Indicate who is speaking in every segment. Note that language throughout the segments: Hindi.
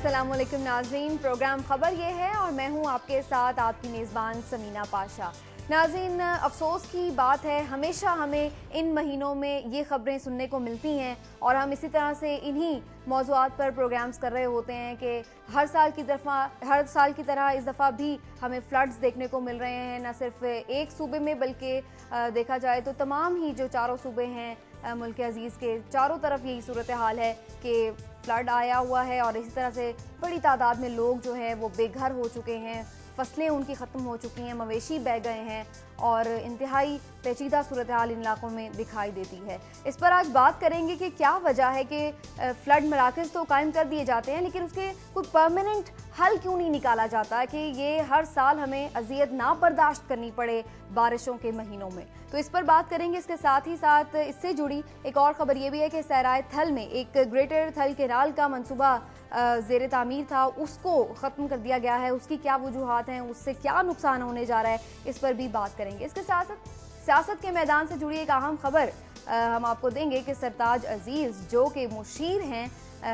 Speaker 1: अस्सलामुअलैकुम नाज़रीन, प्रोग्राम खबर ये है और मैं हूँ आपके साथ आपकी मेज़बान समीना पाशा। नाज़रीन, अफसोस की बात है, हमेशा हमें इन महीनों में ये ख़बरें सुनने को मिलती हैं और हम इसी तरह से इन्हीं मौज़ूआत पर प्रोग्राम्स कर रहे होते हैं कि हर साल की तरह इस दफ़ा भी हमें फ्लड्स देखने को मिल रहे हैं। न सिर्फ एक सूबे में बल्कि देखा जाए तो तमाम ही जो चारों सूबे हैं मुल्क अज़ीज़ के, चारों तरफ यही सूरत हाल है कि फ्लड आया हुआ है और इसी तरह से बड़ी तादाद में लोग जो है वो बेघर हो चुके हैं, फसलें उनकी ख़त्म हो चुकी हैं, मवेशी बह गए हैं और इंतहाई पेचीदा सूरत हाल इन इलाकों में दिखाई देती है। इस पर आज बात करेंगे कि क्या वजह है कि फ्लड मराकज़ तो कायम कर दिए जाते हैं लेकिन उसके कोई परमानेंट हल क्यों नहीं निकाला जाता कि ये हर साल हमें अजियत ना बर्दाश्त करनी पड़े बारिशों के महीनों में। तो इस पर बात करेंगे। इसके साथ ही साथ इससे जुड़ी एक और ख़बर ये भी है कि सहराए थल में एक ग्रेटर थल कैनाल का मनसूबा ज़ेर तामीर था, उसको ख़त्म कर दिया गया है। उसकी क्या वजूहात हैं, उससे क्या नुकसान होने जा रहा है, इस पर भी बात करेंगे। इसके साथ साथ सियासत के मैदान से जुड़ी एक अहम खबर हम आपको देंगे कि सरताज अजीज़ जो कि मुशीर हैं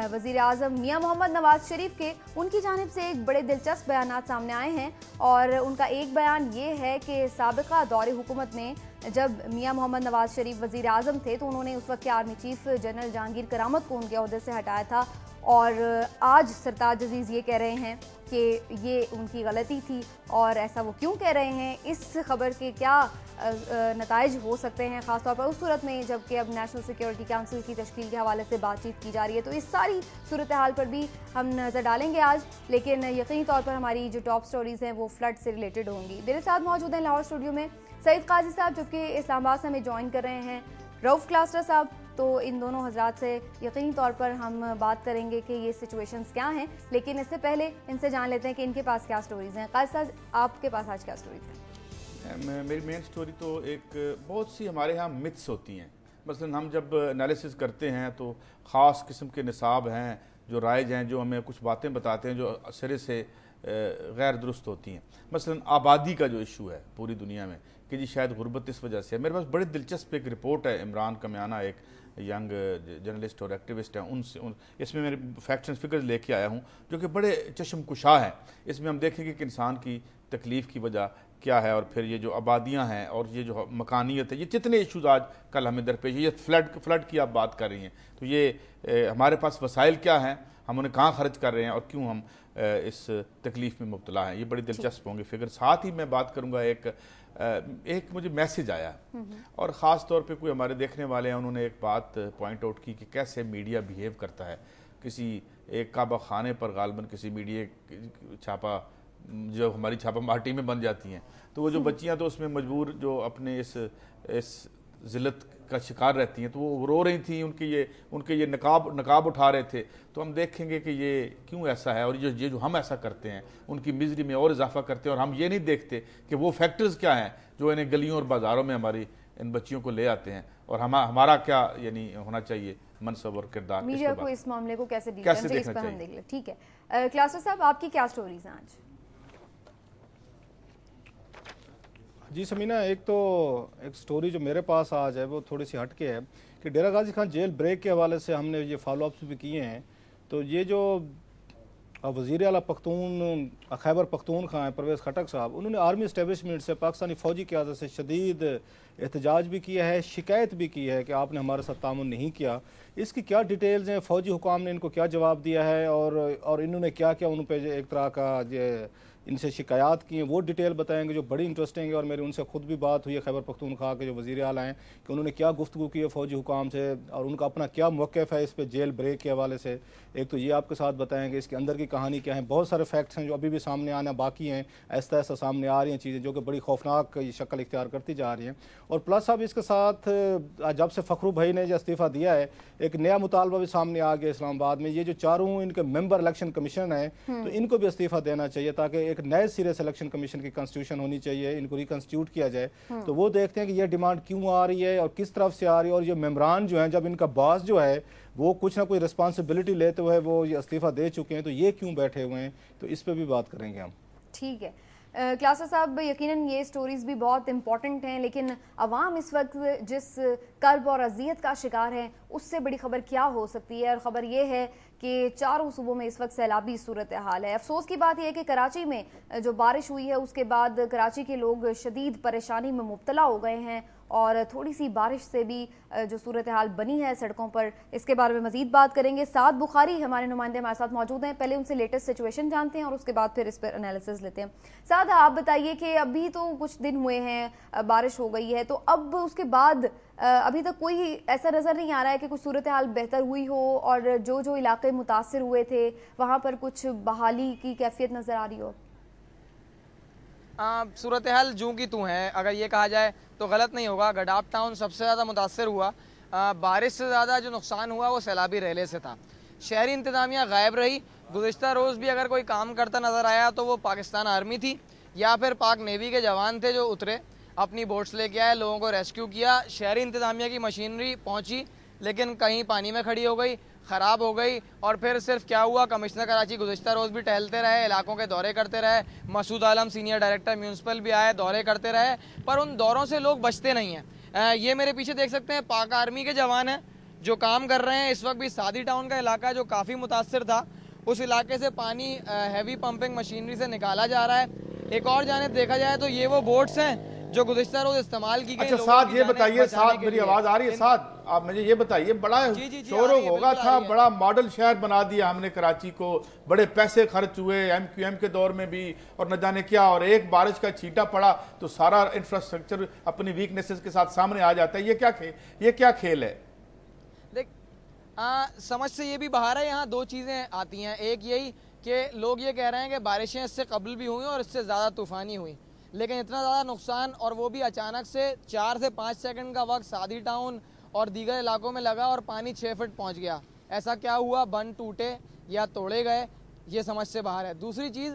Speaker 1: वज़ीर आज़म मियाँ मोहम्मद नवाज़ शरीफ के, उनकी जानिब से एक बड़े दिलचस्प बयानात सामने आए हैं और उनका एक बयान ये है कि साबिक़ा दौरे हुकूमत में जब मियाँ मोहम्मद नवाज़ शरीफ वज़ीर आज़म थे तो उन्होंने उस वक्त के आर्मी चीफ जनरल जहांगीर करामत को उनके ओहदे से हटाया था और आज सरताज अजीज़ ये कह रहे हैं कि ये उनकी गलती थी और ऐसा वो क्यों कह रहे हैं, इस खबर के क्या नताइज हो सकते हैं, ख़ासतौर पर उस सूरत में जबकि अब नेशनल सिक्योरिटी काउंसिल की तश्कील के हवाले से बातचीत की जा रही है। तो इस सारी सूरत हाल पर भी हम नज़र डालेंगे आज, लेकिन यकीनी तौर पर हमारी जो टॉप स्टोरीज़ हैं वो फ्लड से रिलेटेड होंगी। मेरे साथ मौजूद हैं लाहौर स्टूडियो में सईद काजी साहब जो कि इस्लामाबाद से हमें ज्वाइन कर रहे हैं, रऊफ़ क्लास्टर साहब। तो इन दोनों हजरात से यकीनी तौर पर हम बात करेंगे कि ये सिचुएशंस क्या हैं, लेकिन इससे पहले इनसे जान लेते हैं कि इनके पास क्या स्टोरीज़ हैं। काजी साहब, आपके पास आज क्या स्टोरीज़ हैं?
Speaker 2: मेरी मेन स्टोरी तो एक बहुत सी हमारे यहाँ मिथ्स होती हैं। मसलन हम जब एनालिसिस करते हैं तो ख़ास किस्म के निसाब हैं जो राइज हैं, जो हमें कुछ बातें बताते हैं जो सिरे से गैर दुरुस्त होती हैं। मसलन आबादी का जो इशू है पूरी दुनिया में कि जी शायद गुर्बत इस वजह से है। मेरे पास बड़ी दिलचस्प एक रिपोर्ट है, इमरान कमियाना एक यंग जर्नलिस्ट और एक्टिविस्ट हैं, इसमें मेरे फैक्ट्स एंड फिगर्स लेके आया हूँ जो कि बड़े चश्मकुशा हैं। इसमें हम देखेंगे कि इंसान की तकलीफ़ की वजह क्या है और फिर ये जो आबादियाँ हैं और ये जो मकानियत है, ये जितने इशूज़ आज कल हमें दरपेश, ये फ्लड की आप बात कर रही हैं, तो ये हमारे पास वसाइल क्या हैं, हम उन्हें कहाँ खर्च कर रहे हैं और क्यों हम इस तकलीफ़ में मुब्तला हैं, ये बड़ी दिलचस्प होंगे फिगर। साथ ही मैं बात करूँगा एक मुझे मैसेज आया और ख़ास तौर पे कोई हमारे देखने वाले हैं, उन्होंने एक बात पॉइंट आउट की कि कैसे मीडिया बिहेव करता है। किसी एक काबा खाने पर गालबन किसी मीडिया छापा जो हमारी छापा मार्टी में बन जाती हैं, तो वो जो बच्चियां तो उसमें मजबूर जो अपने इस ज़िल्लत का शिकार रहती हैं, तो वो रो रही थी, उनके ये नकाब उठा रहे थे। तो हम देखेंगे कि ये क्यों ऐसा है और ये जो हम ऐसा करते हैं उनकी मिजरी में और इजाफा करते हैं और हम ये नहीं देखते कि वो फैक्टर्स क्या हैं जो इन्हें गलियों और बाज़ारों में हमारी इन बच्चियों को ले आते हैं और हमारा क्या यानी होना चाहिए मनसब और किरदार,
Speaker 1: मीडिया को इस मामले को कैसे देखना चाहिए। ठीक है, क्लास्टर साहब, आपकी क्या स्टोरीज हैं आज?
Speaker 3: जी समीना, एक स्टोरी जो मेरे पास आज है वो थोड़ी सी हटके है कि डेरा गाजी खान जेल ब्रेक के हवाले से हमने ये फॉलोअप्स भी किए हैं। तो ये जो वज़ीर आला पख्तून खैबर पख्तूनख्वा हैं परवेज़ खटक साहब, उन्होंने आर्मी इस्टेब्लिशमेंट से पाकिस्तानी फ़ौजी की क़यादत से शदीद एहतजाज भी किया है, शिकायत भी की है कि आपने हमारे साथ तामुन नहीं किया। इसकी क्या डिटेल्स हैं, फ़ौजी हुकाम ने इनको क्या जवाब दिया है और इन्होंने क्या क्या उन पर एक तरह का इनसे शिकायत की हैं, वो डिटेल बताएंगे जो बड़ी इंटरेस्टिंग है। और मेरी उनसे खुद भी बात हुई है, खैबर पख्तूनख्वा के जो वज़ीर आला हैं, कि उन्होंने क्या गुफ्तगू की है फ़ौजी हुकाम से और उनका अपना क्या मौक़िफ़ है इस पर जेल ब्रेक के हवाले से। एक तो ये आपके साथ बताएंगे इसके अंदर की कहानी क्या है। बहुत सारे फैक्ट्स हैं जो अभी भी सामने आना बाकी हैं, ऐसा ऐसा सामने आ रही हैं चीज़ें जो कि बड़ी खौफनाक शक्ल इख्तियार करती जा रही हैं। और प्लस अब इसके साथ जब से फ़खरू भाई ने जो इस्तीफ़ा दिया है, एक नया मुतालबा भी सामने आ गया इस्लामाबाद में। ये जो चारों इनके मेंबर इलेक्शन कमीशन है तो इनको भी इस्तीफ़ा देना चाहिए ताकि एक नए सिरे से इलेक्शन कमीशन की कॉन्स्टिट्यूशन होनी चाहिए, इनको रिकॉन्स्टिट्यूट किया जाए। तो वो देखते हैं कि ये डिमांड क्यों आ रही है और किस तरफ से आ रही है और ये मेम्बरान जो हैं, जब इनका बॉस जो है वो कुछ ना कोई रिस्पॉन्सिबिलिटी लेते हुए वो ये इस्तीफ़ा दे चुके हैं, तो ये क्यों बैठे हुए हैं, तो इस पर भी बात करेंगे हम।
Speaker 1: ठीक है क्लास्टर साहब, यकीनन ये स्टोरीज़ भी बहुत इंपॉर्टेंट हैं, लेकिन अवाम इस वक्त जिस कर्ब और अजियत का शिकार है उससे बड़ी खबर क्या हो सकती है। और ख़बर ये है कि चारों सूबों में इस वक्त सैलाबी सूरत हाल है। अफसोस की बात यह है कि कराची में जो बारिश हुई है उसके बाद कराची के लोग शदीद परेशानी में मुब्तला हो गए हैं और थोड़ी सी बारिश से भी जो सूरत हाल बनी है सड़कों पर, इसके बारे में मजीद बात करेंगे। साद बुखारी हमारे नुमाइंदे हमारे साथ मौजूद हैं, पहले उनसे लेटेस्ट सिचुएशन जानते हैं और उसके बाद फिर इस पर एनालिसिस लेते हैं। साद, आप बताइए कि अभी तो कुछ दिन हुए हैं, बारिश हो गई है, तो अब उसके बाद अभी तक कोई ऐसा नज़र नहीं आ रहा है कि कुछ सूरत हाल बेहतर हुई हो और जो जो इलाके मुतासिर हुए थे वहाँ पर कुछ बहाली की कैफियत नज़र आ रही हो?
Speaker 4: सूरत हाल जूं की तू है, अगर ये कहा जाए तो गलत नहीं होगा। गडाप टाउन सबसे ज़्यादा मुतासर हुआ। बारिश से ज़्यादा जो नुकसान हुआ वो सैलाबी रेले से था। शहरी इंतज़ामिया गायब रही। गुज़िश्ता रोज़ भी अगर कोई काम करता नज़र आया तो वो पाकिस्तान आर्मी थी या फिर पाक नेवी के जवान थे जो उतरे, अपनी बोट्स लेके आए, लोगों को रेस्क्यू किया। शहरी इंतज़ामिया की मशीनरी पहुँची लेकिन कहीं पानी में खड़ी हो गई, ख़राब हो गई। और फिर सिर्फ क्या हुआ, कमिश्नर कराची गुज़िश्ता रोज़ भी टहलते रहे, इलाकों के दौरे करते रहे। मसूद आलम सीनियर डायरेक्टर म्यूनसिपल भी आए, दौरे करते रहे, पर उन दौरों से लोग बचते नहीं हैं। ये मेरे पीछे देख सकते हैं पाक आर्मी के जवान हैं जो काम कर रहे हैं। इस वक्त भी सादी टाउन का इलाका जो काफ़ी मुतासर था, उस इलाके से पानी हैवी पंपिंग मशीनरी से निकाला जा रहा है। एक और जानिब देखा जाए तो ये वो बोट्स हैं जो गुज़िश्ता रोज इस्तेमाल की गई।
Speaker 2: अच्छा साथ ये बताइए, साथ मेरी आवाज आ रही है? साथ आप मुझे ये बताइए, बड़ा शोर होगा था, बड़ा मॉडल शहर बना दिया हमने कराची को, बड़े पैसे खर्च हुए MQM के दौर में भी और न जाने क्या, और एक बारिश का छींटा पड़ा तो सारा इंफ्रास्ट्रक्चर अपनी वीकनेसेस के साथ सामने आ जाता है। ये क्या खेल है?
Speaker 4: देख, समझ से ये भी बाहर है। यहाँ दो चीज़ें आती हैं। एक यही कि लोग ये कह रहे हैं कि बारिशें इससे कबल भी हुई और इससे ज़्यादा तूफ़ानी हुई, लेकिन इतना ज़्यादा नुकसान और वो भी अचानक से 4 से 5 सेकंड का वक्त सादी टाउन और दीगर इलाकों में लगा और पानी 6 फीट पहुंच गया। ऐसा क्या हुआ, बंद टूटे या तोड़े गए, ये समझ से बाहर है। दूसरी चीज़,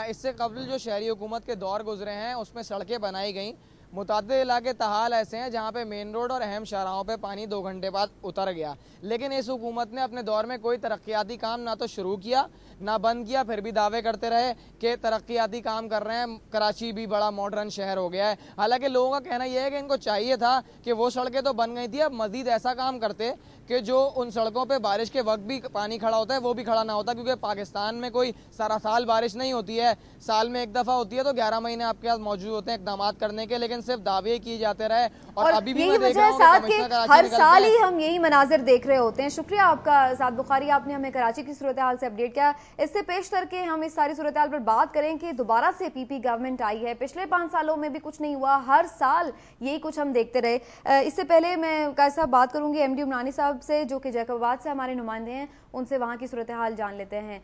Speaker 4: इससे कबल जो शहरी हुकूमत के दौर गुजरे हैं उसमें सड़कें बनाई गई। मुताद इलाके तहाल ऐसे हैं जहाँ पे मेन रोड और अहम शाहराहों पे पानी 2 घंटे बाद उतर गया, लेकिन इस हुकूमत ने अपने दौर में कोई तरक्याती काम ना तो शुरू किया ना बंद किया, फिर भी दावे करते रहे कि तरक्याती काम कर रहे हैं, कराची भी बड़ा मॉडर्न शहर हो गया है। हालांकि लोगों का कहना यह है कि इनको चाहिए था कि वो सड़कें तो बन गई थी, अब मजीद ऐसा काम करते कि जो उन सड़कों पे बारिश के वक्त भी पानी खड़ा होता है वो भी खड़ा ना होता, क्योंकि पाकिस्तान में कोई सारा साल बारिश नहीं होती है, साल में एक दफ़ा होती है, तो 11 महीने आपके पास मौजूद होते हैं इकदाम करने के, लेकिन सिर्फ दावे किए जाते रहे। और अभी भी मैं देख रहा हूं कि
Speaker 1: हर साल ही हम यही मनाजिर देख रहे होते हैं। शुक्रिया आपका साद बुखारी, आपने हमें कराची की सूरत हाल से अपडेट किया। इससे पेश करके हम इस सारी सूरत हाल पर बात करें कि दोबारा से PP गवर्नमेंट आई है। पिछले 5 सालों में भी कुछ नहीं हुआ, हर साल यही कुछ हम देखते रहे। इससे पहले मैं कायद साहब बात करूंगी MD उमरानी साहब से जो कि जैकबाबाद से हमारे नुमाइंदे हैं, उनसे वहाँ की सूरत हाल जान लेते हैं।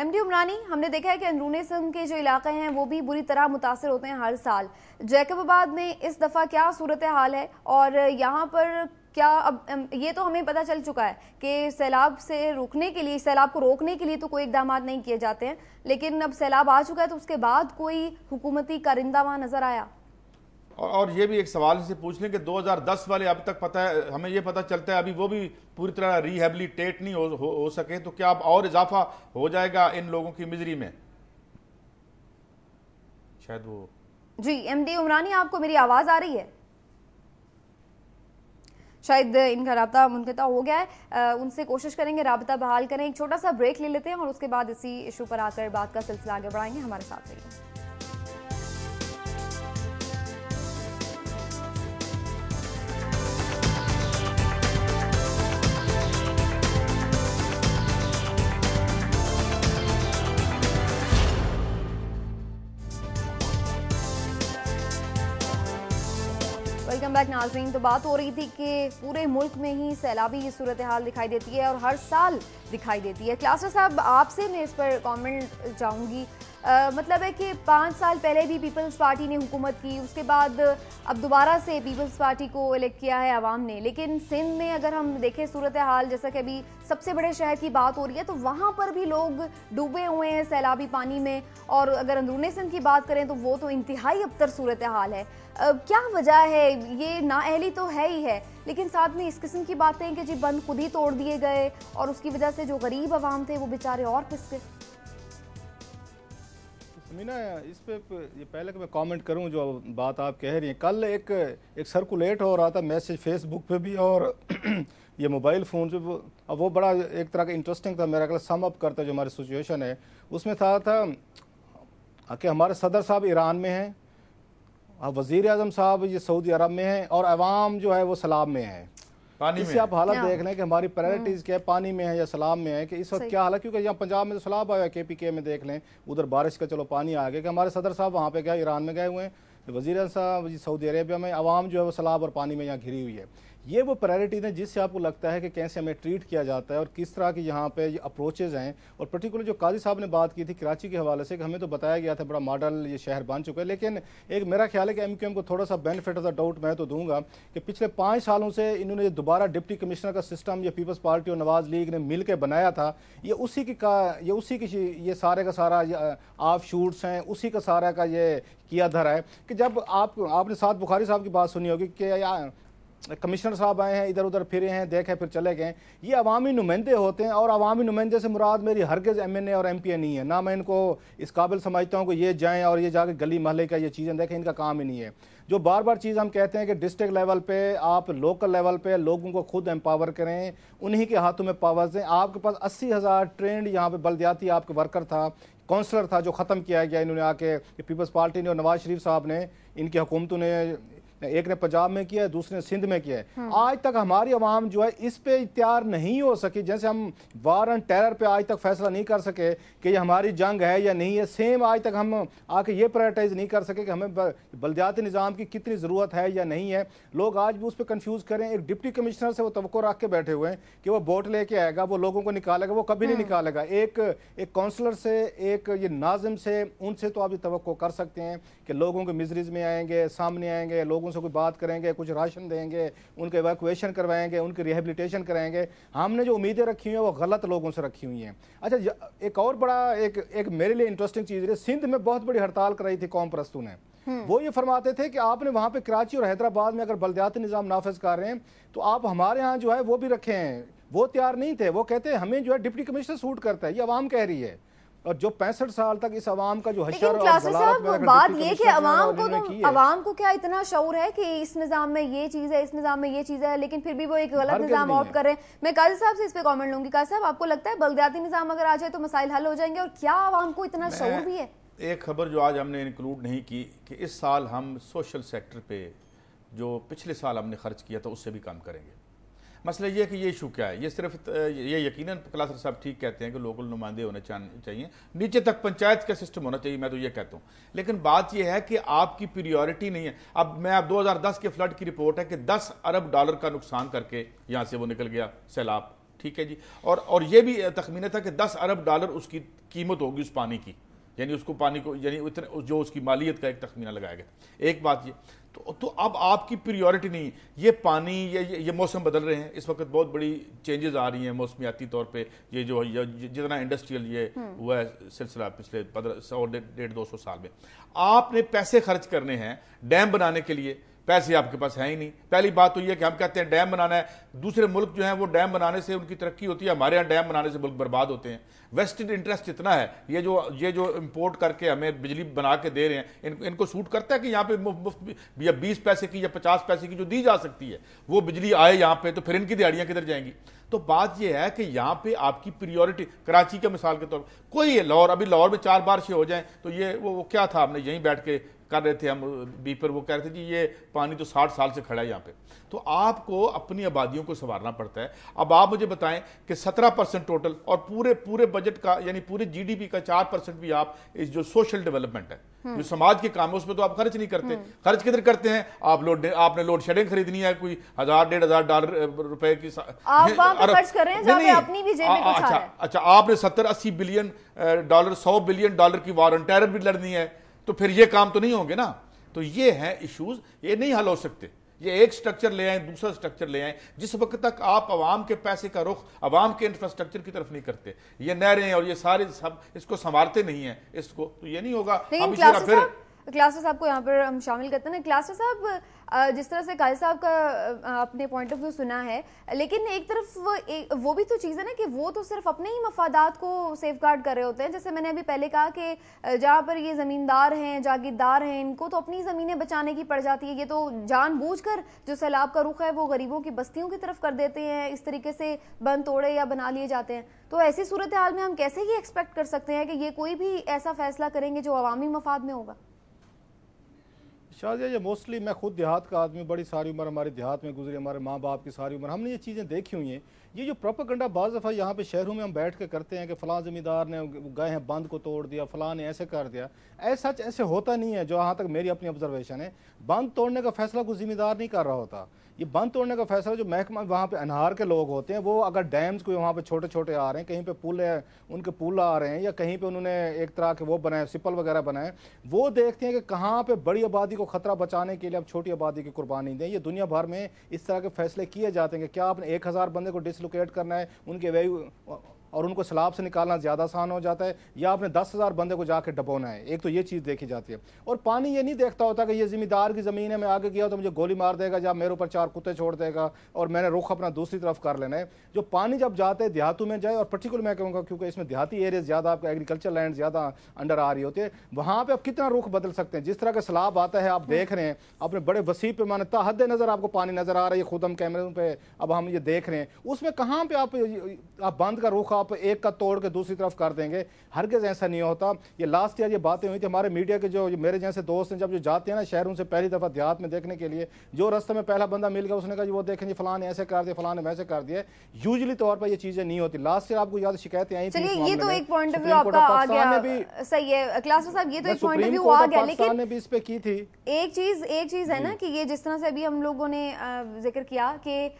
Speaker 1: MD उमरानी, हमने देखा है कि अंदरूनी सिंध के जो इलाके हैं वो भी बुरी तरह मुतासर होते हैं हर साल। जैकबाबाद में इस दफ़ा क्या सूरत हाल है और यहाँ पर क्या, अब ये तो हमें पता चल चुका है कि सैलाब से रोकने के लिए, सैलाब को रोकने के लिए तो कोई इकदाम नहीं किए जाते हैं, लेकिन अब सैलाब आ चुका है तो उसके बाद कोई हुकूमती कारिंदा वहाँ नजर आया?
Speaker 2: और ये भी एक सवाल से पूछ लें कि 2010 वाले अब तक पता है, हमें ये पता चलता है अभी वो भी पूरी तरह रिहेबिलिटेट नहीं हो सके, तो क्या अब और इजाफा हो जाएगा इन लोगों की मिजरी में? शायद वो
Speaker 1: जी। MD उमरानी, आपको मेरी आवाज आ रही है? शायद इनका राब्ता मुनक़ता हो गया है, उनसे कोशिश करेंगे राब्ता बहाल करें। एक छोटा सा ब्रेक ले लेते हैं और उसके बाद इसी इशू पर आकर बात का सिलसिला आगे बढ़ाएंगे। हमारे साथ रहिए। वेलकम बैक नाज़रीन। तो बात हो रही थी कि पूरे मुल्क में ही सैलाबी सूरत हाल दिखाई देती है और हर साल दिखाई देती है। क्लासर साहब, आपसे मैं इस पर कमेंट चाहूँगी। मतलब है कि 5 साल पहले भी पीपल्स पार्टी ने हुकूमत की, उसके बाद अब दोबारा से पीपल्स पार्टी को इलेक्ट किया है आवाम ने, लेकिन सिंध में अगर हम देखें सूरत हाल, जैसा कि अभी सबसे बड़े शहर की बात हो रही है, तो वहाँ पर भी लोग डूबे हुए हैं सैलाबी पानी में। और अगर अंदरूनी सिंध की बात करें तो वो तो इंतहाई अबतर सूरत हाल है। क्या वजह है? ये नाअहली तो है ही है, लेकिन साथ में इस किस्म की बातें हैं कि जी बंद खुद ही तोड़ दिए गए और उसकी वजह से जो गरीब अवाम थे वो बेचारे और पिस गए।
Speaker 3: समीना, इस पे ये पहले कि मैं कमेंट करूं जो बात आप कह रही हैं, कल एक सर्कुलेट हो रहा था मैसेज फेसबुक पे भी और ये मोबाइल फ़ोन जो वो बड़ा एक तरह का इंटरेस्टिंग था, मेरा ख्याल सम अप करता जो हमारी सिचुएशन है उसमें था कि हमारे सदर साहब ईरान में हैं, वज़ीर आज़म साहब ये सऊदी अरब में हैं और अवाम जो है वो सलाब में है।
Speaker 2: पानी
Speaker 3: इससे
Speaker 2: में
Speaker 3: आप हालत देख लें कि हमारी प्रायोरिटीज़ क्या है, पानी में है या सलाब में है, कि इस वक्त क्या हालत, क्योंकि यहाँ पंजाब में तो सलाब आया, KPK में देख लें उधर बारिश का चलो पानी आ गया, कि हमारे सदर साहब वहाँ पे गए, ईरान में गए हुए हैं, वज़ीर साहब सऊदी अरेबिया में, अवाम जो है वो सलाब और पानी में यहाँ घिरी हुई है। ये वो प्रायोरिटीज़ हैं जिससे आपको लगता है कि कैसे हमें ट्रीट किया जाता है और किस तरह की यहाँ पे अप्रोचेज़ हैं। और पर्टिकुलर जो काजी साहब ने बात की थी कराची के हवाले से कि हमें तो बताया गया था बड़ा मॉडल ये शहर बन चुका है, लेकिन एक मेरा ख्याल है कि MQM को थोड़ा सा बेनिफिट ऑफ द डाउट मैं तो दूंगा कि पिछले 5 सालों से इन्होंने दोबारा डिप्टी कमिश्नर का सिस्टम ये पीपल्स पार्टी और नवाज लीग ने मिल के बनाया था, ये उसी की ये सारे का सारा ऑफ शूट्स हैं, उसी का सारा का ये किया धरा है। कि जब आपने साद बुखारी साहब की बात सुनी होगी कि कमिश्नर साहब आए हैं, इधर उधर फिरे हैं, देखे फिर चले गए, ये अवामी नुमाइंदे होते हैं। और अवामी नुमाइंदे से मुराद मेरी हरगिज़ MNA और MPA नहीं है, ना मैं इनको इस काबिल समझता हूँ कि ये जाएँ और ये जाके गली मोहल्ले का ये चीज़ें देखें, इनका काम ही नहीं है। जो बार बार चीज़ हम कहते हैं कि डिस्ट्रिक्ट लेवल पे आप लोकल लेवल पे लोगों को खुद एम्पावर करें, उन्हीं के हाथों में पावर्स दें। आपके पास 80,000 ट्रेंड यहाँ पे बल्दियाती आपके वर्कर था, काउंसलर था, जो ख़त्म किया गया इन्होंने आके, पीपल्स पार्टी ने और नवाज शरीफ साहब ने, इनकी हुकूमतों ने, एक ने पंजाब में किया है, दूसरे ने सिंध में किया है। आज तक हमारी आवाम जो है इस पे तैयार नहीं हो सकी, जैसे हम वार एंड टेरर पे आज तक फैसला नहीं कर सके कि ये हमारी जंग है या नहीं है, सेम आज तक हम आके ये प्रायोरिटाइज नहीं कर सके कि हमें बल्दियाती निज़ाम की कितनी ज़रूरत है या नहीं है। लोग आज भी उस पर कन्फ्यूज़ करें। एक डिप्टी कमिश्नर से वो तवक्को रख के बैठे हुए हैं कि वो वोट लेके आएगा, वो लोगों को निकालेगा, वो कभी नहीं निकालेगा। एक काउंसलर से, एक ये नाजिम से, उनसे तो आप ये तवक्को कर सकते हैं कि लोगों के मिजरीज में आएंगे, सामने आएंगे, लोगों से कोई बात करेंगे, कुछ राशन देंगे, उनके इवैक्यूएशन करवाएंगे, उनकी रिहेबिलिटेशन कराएंगे। हमने जो उम्मीदें रखी हुई हैं वो गलत लोगों से रखी हुई हैं। अच्छा, एक और बड़ा एक मेरे लिए इंटरेस्टिंग चीज़ है, सिंध में बहुत बड़ी हड़ताल कराई थी कौम परस्तों ने। वो ये फरमाते थे कि आपने वहाँ पे कराची और हैदराबाद में अगर बल्दियाती निज़ाम नाफिज कर रहे हैं तो आप हमारे यहाँ जो है वो भी रखें हैं। वो तैयार नहीं थे, वो कहते हैं हमें जो है डिप्टी कमिश्नर सूट करता है, ये अवाम कह रही है। और जो 65 साल तक इस अवाम का जो हशर और
Speaker 1: बात ये कि अवाम को क्या इतना शऊर है कि इस निज़ाम में ये चीज़ है, इस निज़ाम में ये चीज़ है, लेकिन फिर भी वो एक गलत निज़ाम ऑप्ट कर रहे हैं। मैं काजी साहब से इस पे कमेंट लूंगी। काजी साहब, आपको लगता है बल्दियाती निज़ाम अगर आ जाए तो मसाइल हल हो जाएंगे, और क्या अवाम को इतना शऊर भी है?
Speaker 2: एक खबर जो आज हमने इंक्लूड नहीं की कि इस साल हम सोशल सेक्टर पे जो पिछले साल हमने खर्च किया था उससे भी कम करेंगे। मसला ये है कि ये इशू क्या है, ये सिर्फ ये यकीनन क्लासर साहब ठीक कहते हैं कि लोकल नुमाइंदे होने चाहिए, नीचे तक पंचायत का सिस्टम होना चाहिए, मैं तो ये कहता हूँ। लेकिन बात ये है कि आपकी प्रियोरिटी नहीं है। अब मैं 2010 के फ्लड की रिपोर्ट है कि $10 अरब का नुकसान करके यहाँ से वो निकल गया सैलाब, ठीक है जी। और ये भी तखमीना था कि $10 अरब उसकी कीमत होगी उस पानी की, यानी उसको पानी को, यानी उतने जो उसकी मालियत का एक तखमीना लगाया गया। एक बात ये तो अब आपकी प्रियोरिटी नहीं, ये पानी, ये मौसम बदल रहे हैं, इस वक्त बहुत बड़ी चेंजेस आ रही हैं मौसमियाती तौर पे। ये जो जितना इंडस्ट्रियल ये हुआ है सिलसिला पिछले 100-150-200 साल में, आपने पैसे खर्च करने हैं डैम बनाने के लिए, पैसे आपके पास है ही नहीं। पहली बात तो ये कि हम कहते हैं डैम बनाना है, दूसरे मुल्क जो है वो डैम बनाने से उनकी तरक्की होती है, हमारे यहाँ डैम बनाने से मुल्क बर्बाद होते हैं। वेस्टेड इंटरेस्ट इतना है, ये जो इंपोर्ट करके हमें बिजली बना के दे रहे हैं, इनको सूट करता है कि यहाँ पे मुफ्त या 20 पैसे की या 50 पैसे की जो दी जा सकती है वो बिजली आए यहाँ पे, तो फिर इनकी दिहाड़ियाँ किधर जाएंगी? तो बात यह है कि यहाँ पे आपकी प्रियोरिटी, कराची के मिसाल के तौर पर कोई है, लाहौर, अभी लाहौर में 4 बारिशें हो जाएं तो ये वो क्या था, हमने यहीं बैठ के कर रहे थे हम बीपर, वो कह रहे थे जी ये पानी तो 60 साल से खड़ा है यहाँ पे। तो आपको अपनी आबादियों को संवारना पड़ता है। अब आप मुझे बताएं कि 17% टोटल और पूरे बजट का, यानी पूरे GDP का 4% भी आप इस जो सोशल डेवलपमेंट है, जो समाज के काम है, उसमें तो आप खर्च नहीं करते। खर्च किधर करते हैं आप? आपने लोड शेडिंग खरीदनी है, कोई $1000-1500 रुपए की
Speaker 1: खर्च कर रहे हैं, जहां पे अपनी भी जेब में कुछ आ रहा है।
Speaker 2: अच्छा, आपने $70-80 बिलियन, $100 बिलियन की वार ऑन टेरर भी लड़नी है, तो फिर ये काम तो नहीं होंगे ना। तो ये है इश्यूज, ये नहीं हल हो सकते। ये एक स्ट्रक्चर ले आए, दूसरा स्ट्रक्चर ले आए, जिस वक्त तक आप आवाम के पैसे का रुख आवाम के इंफ्रास्ट्रक्चर की तरफ नहीं करते, ये नहरें और ये सारे सब इसको संवारते नहीं है इसको, तो ये नहीं होगा। हम फिर
Speaker 1: क्लास्टर साहब को यहाँ पर हम शामिल करते हैं ना। क्लास्टर साहब, जिस तरह से काजी साहब का अपने पॉइंट ऑफ व्यू सुना है, लेकिन एक तरफ वो भी तो चीज़ है ना कि वो तो सिर्फ अपने ही मफादात को सेफगार्ड कर रहे होते हैं। जैसे मैंने अभी पहले कहा कि जहाँ पर ये ज़मींदार हैं, जागीरदार हैं, इनको तो अपनी ज़मीनें बचाने की पड़ जाती है। ये तो जानबूझकर जो सैलाब का रुख है वो गरीबों की बस्तियों की तरफ कर देते हैं, इस तरीके से बंद तोड़े या बना लिए जाते हैं। तो ऐसी सूरत हाल में हम कैसे ये एक्सपेक्ट कर सकते हैं कि ये कोई भी ऐसा फैसला करेंगे जो अवामी मफाद में होगा?
Speaker 3: शायद ये मोस्टली, मैं खुद देहात का आदमी, बड़ी सारी उम्र हमारे देहात में गुजरी, हमारे माँ बाप की सारी उम्र हमने ये चीज़ें देखी हुई हैं। ये जो प्रोपेगेंडा बाज़ दफ़ा यहाँ पे शहरों में हम बैठ के करते हैं कि फ़लाँ ज़मींदार ने गए हैं बंद को तोड़ दिया, फ़लाँ ने ऐसे कर दिया, ऐसा सच ऐसे होता नहीं है। जो यहाँ तक मेरी अपनी ऑब्जर्वेशन है, बंद तोड़ने का फैसला कोई ज़मींदार नहीं कर रहा होता। ये बंद तोड़ने का फैसला जो महकमा वहाँ पे अनहार के लोग होते हैं, वो अगर डैम्स कोई वहाँ पे छोटे छोटे आ रहे हैं, कहीं पे पुल है, उनके पुल आ रहे हैं, या कहीं पे उन्होंने एक तरह के वो बनाए सिपल वगैरह बनाए, वो देखते हैं कि कहाँ पे बड़ी आबादी को खतरा बचाने के लिए अब छोटी आबादी की कुर्बानी दें। ये दुनिया भर में इस तरह के फैसले किए जाते हैं कि क्या आपने 1000 बंदे को डिसलोकेट करना है, उनके वैल्यू और उनको सैलाब से निकालना ज़्यादा आसान हो जाता है, या आपने 10,000 बंदे को जाके डबोना है। एक तो ये चीज़ देखी जाती है। और पानी ये नहीं देखता होता कि ये ज़मींदार की ज़मीन है, मैं आगे गया तो मुझे गोली मार देगा या मेरे ऊपर 4 कुत्ते छोड़ देगा और मैंने रुख अपना दूसरी तरफ कर लेना है। जो पानी जब जाता है देहातों में जाए, और पर्टिकुलर मैं कहूँगा क्योंकि इसमें देहाती एरिया ज़्यादा, आपका एग्रीकल्चर लैंड ज़्यादा अंडर आ रही होती है, वहाँ पर आप कितना रुख बदल सकते हैं। जिस तरह का सैलाब आता है आप देख रहे हैं, अपने बड़े वसी पैमाने हद नज़र आपको पानी नज़र आ रहा है, खुद हम कैमरे पे अब हम ये देख रहे हैं। उसमें कहाँ पर आप बंद का रुख आप एक का तोड़ के दूसरी तरफ कर देंगे, हरगिज़ ऐसा नहीं होता। ये लास्ट ईयर ये बातें हुई थी, हमारे मीडिया के जो मेरे जैसे दोस्त हैं जब जो जाते हैं ना शहरों से पहली दफ़ा देहात में देखने के लिए, जो रास्ते में पहला बंदा मिल गया उसने कहा जी वो देखें जी फलां ने ऐसे कर दिया, फलां ने वैसे कर दिया। यूजुअली तौर पर ये चीज़ें नहीं होती। लास्ट ईयर आपको याद शिकायतें आई थी,
Speaker 1: ये तो एक पॉइंट ऑफ व्यू आपका आ गया, सही है क्लास्टर साहब, ये तो एक पॉइंट ऑफ व्यू आ गया, लेकिन
Speaker 3: भी इस पे की थी।
Speaker 1: एक चीज है ना कि ये जिस तरह से अभी हम लोगों ने जिक्र किया कि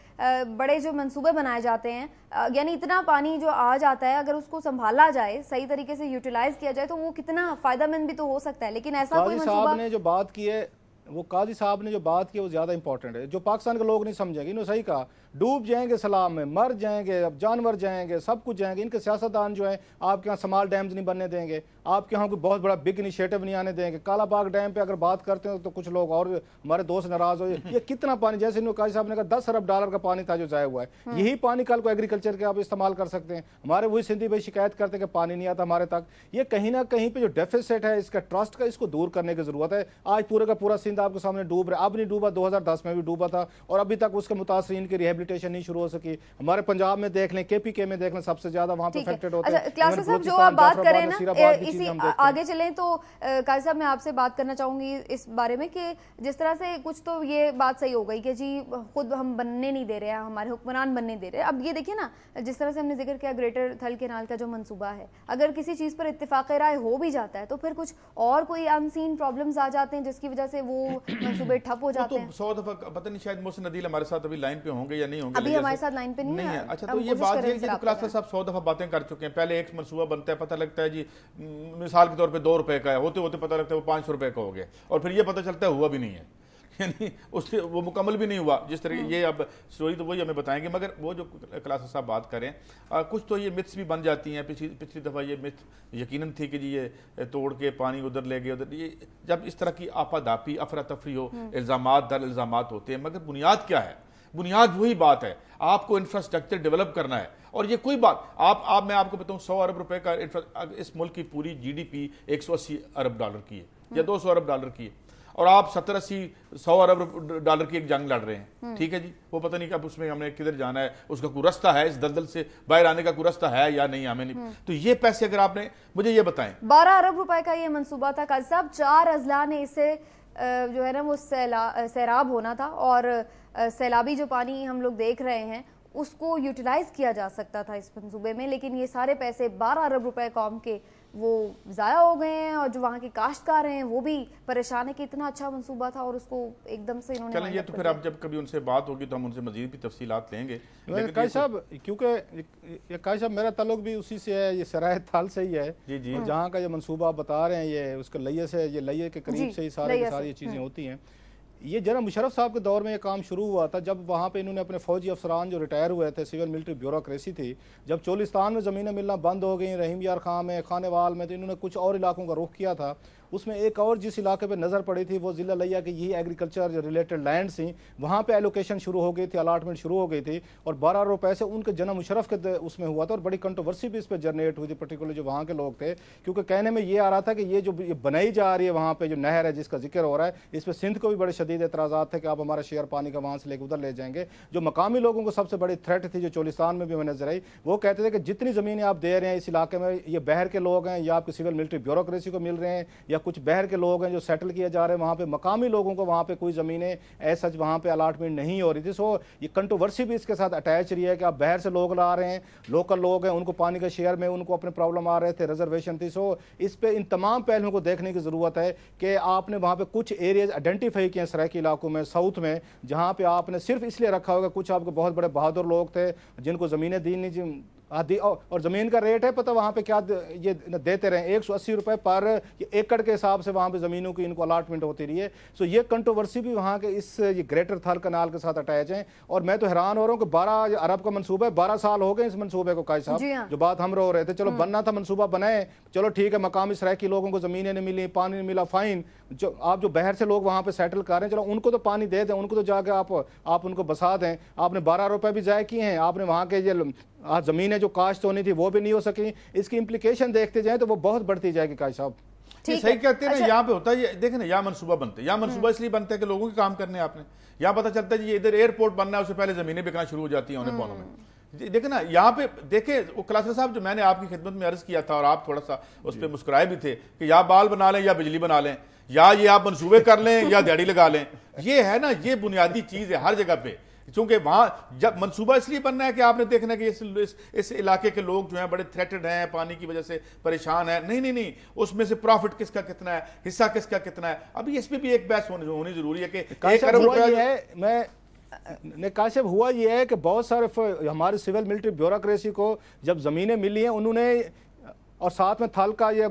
Speaker 1: बड़े जो मंसूबे बनाए जाते हैं, यानी इतना पानी जो आ जाता है, अगर उसको संभाला जाए, सही तरीके से यूटिलाइज किया जाए, तो वो कितना फायदेमंद भी तो हो सकता है। लेकिन ऐसा कोई मंसूबा
Speaker 3: ने जो बात की है, वो काजी साहब ने जो बात की है वो ज़्यादा इंपॉर्टेंट है, जो पाकिस्तान के लोग नहीं समझेंगे। इन्होंने सही कहा, डूब जाएंगे सैलाब में, मर जाएंगे, अब जानवर जाएंगे, सब कुछ जाएंगे। इनके सियासतदान जो है आपके यहाँ स्मॉल डैम्स नहीं बनने देंगे, आपके यहाँ कोई बहुत बड़ा बिग इनिशिएटिव नहीं आने देंगे। कालाबाग डैम पे अगर बात करते हैं तो कुछ लोग और हमारे दोस्त नाराज हो, ये कितना पानी, जैसे काजी साहब ने कहा $10 अरब का पानी था जो जाया हुआ है। यही पानी कल को एग्रीकल्चर के आप इस्तेमाल कर सकते हैं। हमारे वही सिंधी भाई शिकायत करते हैं कि पानी नहीं आता हमारे तक। ये कहीं ना कहीं पे जो डेफिसिट है इसका ट्रस्ट का, इसको दूर करने की जरूरत है। आज पूरे का पूरा सिंध आपके सामने डूब रहा है, अब नहीं डूबा, 2010 में भी डूबा था और अभी तक उसके मुतासरीन की रिहेबिलिटेशन नहीं शुरू हो सकी। हमारे पंजाब में देख लें, KPK में देख लें, सबसे ज्यादा वहां पे अफेक्टेड होते हैं।
Speaker 1: क्लासेस साहब जो आप बात करें ना, इसी आगे चलें तो काजी साहब मैं आपसे बात करना चाहूंगी इस बारे में कि जिस तरह से कुछ तो ये बात सही हो गई कि जी खुद हम बनने नहीं दे रहे हैं, हमारे हुक्मरान बनने दे रहे हैं। अब ये देखिए ना, जिस तरह से हमने जिक्र किया ग्रेटर थल केनाल का जो मंसूबा है, अगर किसी चीज पर इत्तेफाक राय हो भी जाता है तो फिर कुछ और कोई अनसीन प्रॉब्लम्स आ जाते हैं जिसकी वजह से वो मंसूबे ठप हो जाते हैं।
Speaker 2: 100 दफा पता नहीं, शायद मोहसिन अदील हमारे साथ अभी लाइन पे होंगे या नहीं होंगे,
Speaker 1: अभी हमारे साथ लाइन पे नहीं है।
Speaker 2: अच्छा, तो ये बात है कि तो क्लास्टर साहब 100 दफा बातें कर चुके हैं। पहले एक मंसूबा बनता है, पता लगता है जी मिसाल के तौर पे ₹2 का है, होते होते पता लगता है वो ₹500 का हो गया, और फिर ये पता चलता है हुआ भी नहीं है, यानी उससे वो मुकम्मल भी नहीं हुआ। जिस तरह ये अब स्टोरी तो वही हमें बताएंगे, मगर वो जो क्लास्टर साहब बात करें, कुछ तो ये मिथ्स भी बन जाती हैं। पिछली दफ़ा ये मिथ यकीनन थी कि जी ये तोड़ के पानी उधर ले गए उधर। ये जब इस तरह की आपादापी अफरा तफरी हो, इल्ज़ामात दर इल्ज़ामात होते हैं, मगर बुनियाद क्या है? बुनियाद वही बात है, आपको इंफ्रास्ट्रक्चर डेवलप करना है। और ये कोई बात आप मैं आपको बताऊं, $100 अरब का इस मुल्क की पूरी GDP $180 अरब की है या $200 अरब की है, और आप 70-80-100 अरब की एक जंग लड़ रहे हैं। ठीक है जी, वो पता नहीं कब उसमें हमने किधर जाना है, उसका कोई रास्ता है, इस दलदल से बाहर आने का कोई रास्ता है या नहीं, हमें नहीं। तो ये पैसे अगर आपने मुझे ये बताएं,
Speaker 1: $12 अरब का ये मंसूबा था काजी साहब, 4 अजला ने इसे जो है ना वो सैराब होना था, और सैलाबी जो पानी हम लोग देख रहे हैं उसको यूटिलाइज किया जा सकता था इस मंसूबे में, लेकिन ये सारे पैसे $12 अरब कौम के वो ज़ाया हो गए हैं, और जो वहाँ के काश्तकार हैं वो भी परेशान है कि इतना अच्छा मंसूबा था और उसको एकदम से इन्होंने।
Speaker 2: चलें, ये तो फिर अब जब कभी उनसे बात होगी तो हम उनसे मजीद भी तफसीलात लेंगे।
Speaker 3: काजी साहब, क्योंकि काजी साहब मेरा ताल्लुक भी उसी से है, ये सराय थल से ही है जी जी, जहाँ का ये मंसूबा बता रहे हैं, ये उसके लइये से, ये लइये के करीब से ही सारी ये चीज़ें होती हैं। ये जनरल मुशर्रफ साहब के दौर में ये काम शुरू हुआ था, जब वहाँ पे इन्होंने अपने फौजी अफसरान जो रिटायर हुए थे, सिविल मिलिट्री ब्यूरोक्रेसी थी, जब चोलिस्तान में ज़मीनें मिलना बंद हो गई, रहीम यार खां में, खानेवाल में, तो इन्होंने कुछ और इलाकों का रुख किया था। उसमें एक और जिस इलाके पे नज़र पड़ी थी वो ज़िला लिया कि यही एग्रीकल्चर रिलेटेड लैंड थी, वहाँ पे एलोकेशन शुरू हो गई थी, अलॉटमेंट शुरू हो गई थी, और 12 रुपए से उनके जनरल मुशर्रफ के उसमें हुआ था, और बड़ी कंट्रोवर्सी भी इस पर जनरेट हुई थी, पर्टिकुलर जो वहाँ के लोग थे, क्योंकि कहने में ये आ रहा था कि ये जो बनाई जा रही है वहाँ पे जो नहर है जिसका जिक्र हो रहा है, इस पर सिंध को भी बड़े शदीद एतराज़ात थे कि आप हमारा शेयर पानी का वहाँ से लेकर उधर ले जाएंगे। जो मकामी लोगों को सबसे बड़ी थ्रेट थी, जो चोलिस्तान में भी हमें नजर आई, वो कहते थे कि जितनी ज़मीनें आप दे रहे हैं इस इलाके में, ये बहर के लोग हैं या आपके सिविल मिलिट्री ब्यूरोक्रेसी को मिल रहे हैं, या कुछ बहर के लोग हैं जो सेटल किए जा रहे हैं वहाँ पे, मकामी लोगों को वहाँ पे कोई ज़मीनें ऐसा वहाँ पे अलॉटमेंट नहीं हो रही थी। सो ये कंट्रोवर्सी भी इसके साथ अटैच रही है कि आप बहर से लोग ला रहे हैं, लोकल लोग हैं, उनको पानी के शेयर में उनको अपने प्रॉब्लम आ रहे थे, रिजर्वेशन थी। सो इस पे इन तमाम पहलुओं को देखने की ज़रूरत है कि आपने वहाँ पे कुछ एरियाज आइडेंटिफाई किए सराकी इलाकों में, साउथ में, जहाँ पे आपने सिर्फ इसलिए रखा होगा कुछ आपके बहुत बड़े बहादुर लोग थे जिनको ज़मीनें दी नहीं आदि, और ज़मीन का रेट है पता वहाँ पे क्या ये देते रहे, 180 रुपये पर एकड़ के हिसाब से वहाँ पे ज़मीनों की इनको अलॉटमेंट होती रही है। सो ये कंट्रोवर्सी भी वहाँ के इस ये ग्रेटर थल कनाल के साथ अटैच है। और मैं तो हैरान हो रहा हूँ कि 12 अरब का मनसूबा है, 12 साल हो गए इस मनसूबे को, काजी साहब जो बात हम रो रहे थे, चलो बनना था मनसूबा बनाए, चलो ठीक है, मकामी सराकी लोगों को ज़मीनें नहीं मिली, पानी नहीं मिला, फाइन, जो आप जो बहर से लोग वहाँ पे सेटल कर रहे हैं, चलो उनको तो पानी दे दें, उनको तो जाके आप उनको बसा दें। आपने 12 रुपये भी ज़ाय किए हैं, आपने वहाँ के ये आज ज़मीनें जो काश्त होनी थी वो भी नहीं हो सकी। इसकी इम्प्लीकेशन देखते जाएं तो वो बहुत बढ़ती जाएगी काजी साहब।
Speaker 2: सही कहते हैं ना। यहाँ पे होता है, देखें ना, यहाँ मनसूबा बनते हैं, यहाँ मनसूबा इसलिए बनता है कि लोगों के काम करने आपने, यहाँ पता चलता है ये इधर एयरपोर्ट बनना है, उससे पहले ज़मीनें बिकना शुरू हो जाती हैं उन्हें पौनों में। देखे ना यहाँ पे, देखे वो क्लासर साहब जो मैंने आपकी खिदमत में अर्ज किया था और आप थोड़ा सा उस पर मुस्कुराए भी थे कि या बाल बना लें या बिजली बना लें, या ये आप मनसूबे कर लें या दिहाड़ी लगा लें। ये है ना, ये बुनियादी चीज़ है हर जगह पे, क्योंकि वहां जब मनसूबा इसलिए बनना है कि आपने देखना है कि इस इलाके के लोग जो हैं बड़े थ्रेटेड हैं, पानी की वजह से परेशान है। नहीं, उसमें से प्रॉफिट किसका कितना है, हिस्सा किसका कितना है। अभी इसमें भी एक बहस होनी जरूरी है कि 1 अरब
Speaker 3: रुपया काशिफ हुआ ये है कि बहुत सारे हमारे सिविल मिलिट्री ब्यूरोक्रेसी को जब ज़मीनें मिली हैं उन्होंने, और साथ में थल का ये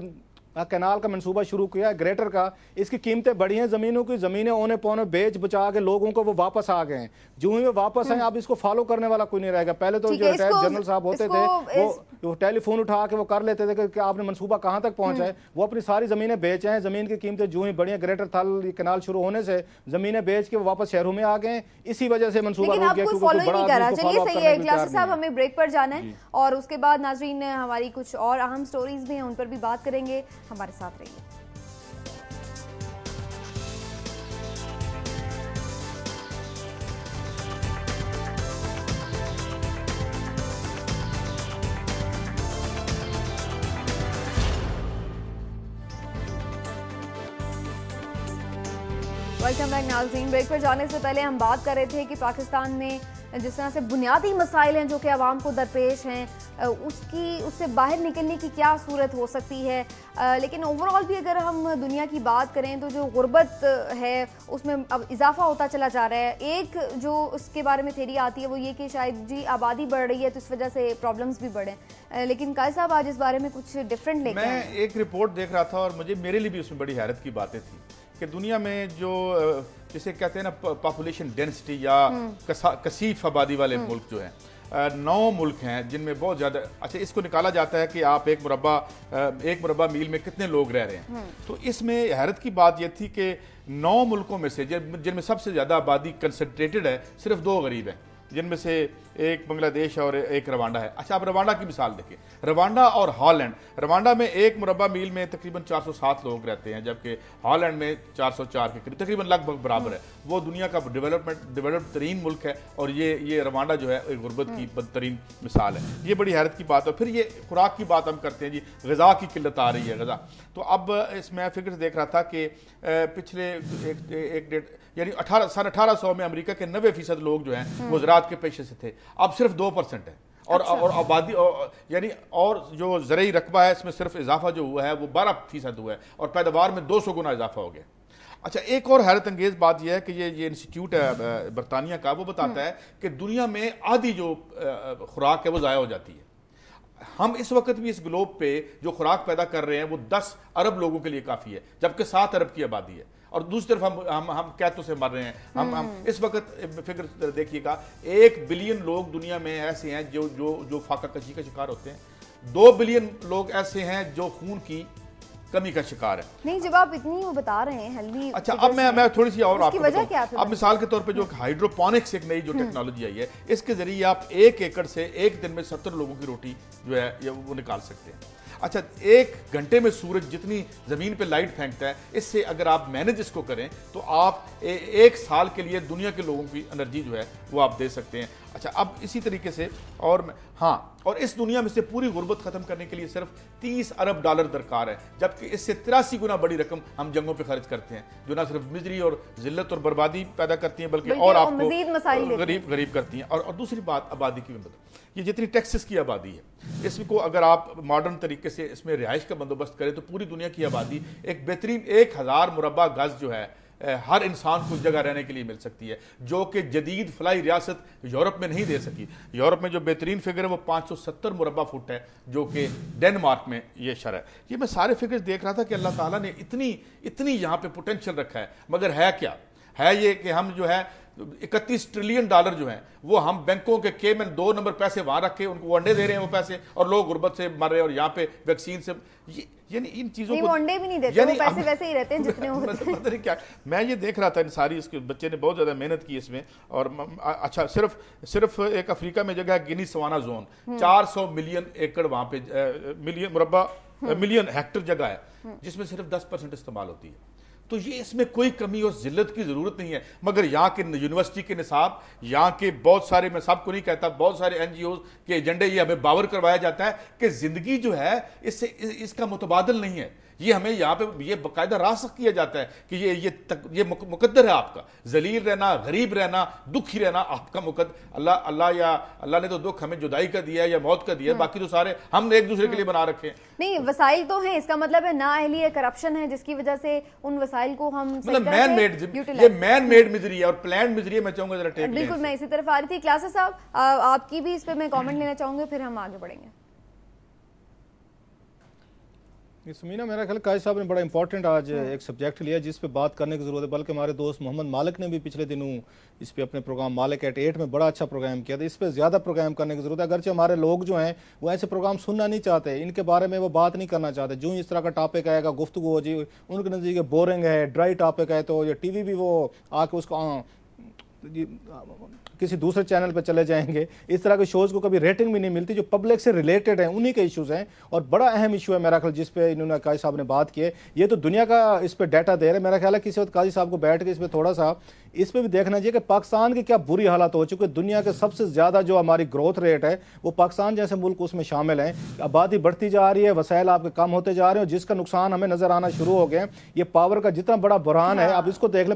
Speaker 3: कैनाल का मंसूबा शुरू किया, ग्रेटर का, इसकी कीमतें बढ़ी हैं, ज़मीनों की ज़मीनें औने पौने बेच बचा के लोगों को वो वापस आ गए हैं। जो ही वो वापस आए, अब इसको फॉलो करने वाला कोई नहीं रहेगा। पहले तो जो रिटायर्ड जनरल साहब होते थे वो टेलीफोन उठा के वो कर लेते थे कि आपने मंसूबा कहाँ तक पहुंचा है। वो अपनी सारी ज़मीनें बेचे हैं, ज़मीन की कीमतें जो ही बढ़ी हैं, ग्रेटर थल कैनाल शुरू होने से ज़मीनें बेच के वो वापस शहरों में आ गए। इसी वजह से मंसूबा रुक गया,
Speaker 1: चलिए सही है क्लासर साहब, हमें ब्रेक पर जाना है और उसके बाद नाज़रीन हमारी कुछ और अहम स्टोरीज भी हैं, उन पर भी बात करेंगे। हमारे साथ रहिए। वेलकम बैक नाज़रीन। ब्रेक पर जाने से पहले हम बात कर रहे थे कि पाकिस्तान में जिस तरह से बुनियादी मसाइल हैं जो कि आवाम को दरपेश हैं, उससे बाहर निकलने की क्या सूरत हो सकती है। लेकिन ओवरऑल भी अगर हम दुनिया की बात करें तो जो गुर्बत है उसमें अब इजाफा होता चला जा रहा है। एक जो उसके बारे में थ्योरी आती है वो ये कि शायद जी आबादी बढ़ रही है तो इस वजह से प्रॉब्लम्स भी बढ़े। लेकिन काजी साहब आज इस बारे में कुछ डिफरेंट लेके आए।
Speaker 2: मैं एक रिपोर्ट देख रहा था और मेरे लिए भी उसमें बड़ी हैरत की बातें थी कि दुनिया में जो जिसे कहते हैं ना पॉपुलेशन डेंसिटी या कसीफ आबादी वाले मुल्क जो हैं, 9 मुल्क हैं जिनमें बहुत ज़्यादा, अच्छा इसको निकाला जाता है कि आप एक मुरब्बा मील में कितने लोग रह रहे हैं। तो इसमें हैरत की बात यह थी कि 9 मुल्कों में से जिनमें सबसे ज़्यादा आबादी कंसनट्रेटेड है, सिर्फ 2 गरीब हैं, जिनमें से एक बांग्लादेश और एक रवांडा है। अच्छा, आप रवांडा की मिसाल देखिए, रवांडा और हॉलैंड। रवांडा में एक मुरब्बा मील में तकरीबन 407 लोग रहते हैं, जबकि हॉलैंड में 404 के करीब, तकरीबन लगभग बराबर है। वो दुनिया का डेवलप्ड तरीन मुल्क है और ये रवांडा जो है एक गुर्बत की बदतरीन मिसाल है। ये बड़ी हैरत की बात है। फिर ये खुराक की बात हम करते हैं जी, ग़िज़ा की किल्लत आ रही है ग़िज़ा। तो अब इसमें फिक्र देख रहा था कि पिछले यानी 1800 में अमेरिका के 90% लोग जो हैं वो ज़राअत के पेशे से थे, अब सिर्फ 2% है। और आबादी यानी और जो ज़रई रकबा है इसमें सिर्फ इजाफा जो हुआ है वो 12% हुआ है और पैदावार में 200 गुना इजाफा हो गया। अच्छा, एक और हैरत अंगेज बात यह है कि ये इंस्टीट्यूट है बरतानिया का, वो बताता है कि दुनिया में आधी जो खुराक है वो ज़ाया हो जाती है। हम इस वक्त भी इस ग्लोब पे जो खुराक पैदा कर रहे हैं वो 10 अरब लोगों के लिए काफ़ी है, जबकि 7 अरब की आबादी है। और दूसरी तरफ हम कैतों से मर रहे हैं। हम इस वक्त फिक्र देखिएगा, 1 बिलियन लोग दुनिया में ऐसे हैं जो जो जो फाका कशी का शिकार होते हैं। 2 बिलियन लोग ऐसे हैं जो खून की कमी का शिकार है।
Speaker 1: नहीं, जब आप इतनी वो बता रहे हैं हेल्दी,
Speaker 2: अच्छा अब मैं थोड़ी सी और आपको
Speaker 1: वजह क्या है?
Speaker 2: अब मिसाल के तौर पे जो हाइड्रोपोनिक्स एक नई जो टेक्नोलॉजी आई है, इसके जरिए आप 1 एकड़ से एक दिन में 70 लोगों की रोटी जो है ये वो निकाल सकते हैं। अच्छा, 1 घंटे में सूरज जितनी जमीन पे लाइट फेंकता है, इससे अगर आप मैनेज इसको करें तो आप 1 साल के लिए दुनिया के लोगों की एनर्जी जो है वो आप दे सकते हैं। अच्छा, अब इसी तरीके से और इस दुनिया में से पूरी गुर्बत खत्म करने के लिए सिर्फ 30 अरब डॉलर दरकार है, जबकि इससे 83 गुना बड़ी रकम हम जंगों पे खर्च करते हैं, जो ना सिर्फ मिजरी और जिल्लत और बर्बादी पैदा करती हैं बल्कि और आपको गरीब करती हैं। और दूसरी बात, आबादी की भी, ये जितनी टेक्सास की आबादी है, इसको अगर आप मॉडर्न तरीके से इसमें रिहाइश का बंदोबस्त करें तो पूरी दुनिया की आबादी एक बेहतरीन 1000 मुरब्बा गज जो है हर इंसान को जगह रहने के लिए मिल सकती है, जो कि जदीद फलाई रियासत यूरोप में नहीं दे सकी। यूरोप में जो बेहतरीन फिगर है वो 570 मुरब्बा फुट है, जो कि डेनमार्क में ये शर है। ये मैं सारे फिगर्स देख रहा था कि अल्लाह ताला ने इतनी यहाँ पे पोटेंशियल रखा है, मगर है क्या? है ये कि हम जो है 31 ट्रिलियन डॉलर जो है वो हम बैंकों के केमन 2 नंबर पैसे वहां रख के उनको अंडे दे रहे हैं वो पैसे, और लोग गुर्बत से मर रहे हैं, और यहाँ पे वैक्सीन से यानी इन चीजों को
Speaker 1: अंडे भी नहीं देते, वो पैसे वैसे ही रहते हैं जितने होते हैं।
Speaker 2: पता नहीं क्या, मैं ये देख रहा था इन सारी, इसके बच्चे ने बहुत ज्यादा मेहनत की इसमें। और अच्छा, सिर्फ एक अफ्रीका में जगह है गिनी सवाना जोन, 400 मिलियन एकड़ वहां पे मिलियन हेक्टर जगह है, जिसमें सिर्फ 10% इस्तेमाल होती है। तो ये इसमें कोई कमी और जिल्लत की जरूरत नहीं है, मगर यहाँ के यूनिवर्सिटी के निसाब, यहाँ के बहुत सारे, मैं सबको नहीं कहता, बहुत सारे NGOs के एजेंडे, ये हमें बावर करवाया जाता है कि जिंदगी जो है इससे इसका मुतबादल नहीं है। ये हमें यहाँ पे ये बाकायदा रासख किया जाता है कि ये मुकद्दर है आपका, जलील रहना, गरीब रहना, दुखी रहना आपका मुकद्दर। अल्लाह ने तो दुख हमें जुदाई का दिया है या मौत का दिया है, बाकी तो सारे हम एक दूसरे के लिए बना रखे हैं।
Speaker 1: नहीं, वसाइल तो हैं, इसका मतलब है ना अहली है, करप्शन है, जिसकी वजह से उन वसाइल को हम
Speaker 2: मतलब मैन मेड मिजरी है और प्लान मिजरी है। मैं चाहूंगा जरा टेक
Speaker 1: बिल्कुल, मैं इसी तरफ आ रही थी। क्लासेस साहब, आपकी भी इस पे मैं कमेंट लेना चाहूंगी, फिर हम आगे बढ़ेंगे।
Speaker 3: समीना, मेरा ख्याल काजी साहब ने बड़ा इंपॉर्टेंट आज एक सब्जेक्ट लिया जिस पे बात करने की जरूरत है, बल्कि हमारे दोस्त मोहम्मद मालिक ने भी पिछले दिनों इस पे अपने प्रोग्राम मालिक एट 8 में बड़ा अच्छा प्रोग्राम किया था। इस पे ज्यादा प्रोग्राम करने की जरूरत है, अगरचे हमारे लोग जो हैं वो ऐसे प्रोग्राम सुनना नहीं चाहते, इनके बारे में वो बात नहीं करना चाहते। जो इस तरह का टॉपिक आएगा, गुफ्तगू हो जी, उनके नजदीक बोरिंग है, ड्राई टॉपिक है, तो ये टीवी भी वो आके उसको किसी दूसरे चैनल पर चले जाएंगे। इस तरह के शोज को कभी रेटिंग भी नहीं मिलती, जो पब्लिक से रिलेटेड हैं उन्हीं के इश्यूज हैं। और बड़ा अहम इशू है मेरा ख्याल जिस पे इन्होंने काजी साहब ने बात की है, ये तो दुनिया का इस पे डाटा दे रहे हैं। मेरा ख्याल है किसी वक्त काजी साहब को बैठ के इस पे थोड़ा सा इस पे भी देखना चाहिए कि पाकिस्तान की क्या बुरी हालत हो चुकी है। दुनिया के सबसे ज्यादा जो हमारी ग्रोथ रेट है वो पाकिस्तान जैसे मुल्क उसमें शामिल है। आबादी बढ़ती जा रही है, वसाइल आपके कम होते जा रहे हैं, और जिसका नुकसान हमें नजर आना शुरू हो गए। ये पावर का जितना बड़ा बुरहान है, अब इसको देख ले,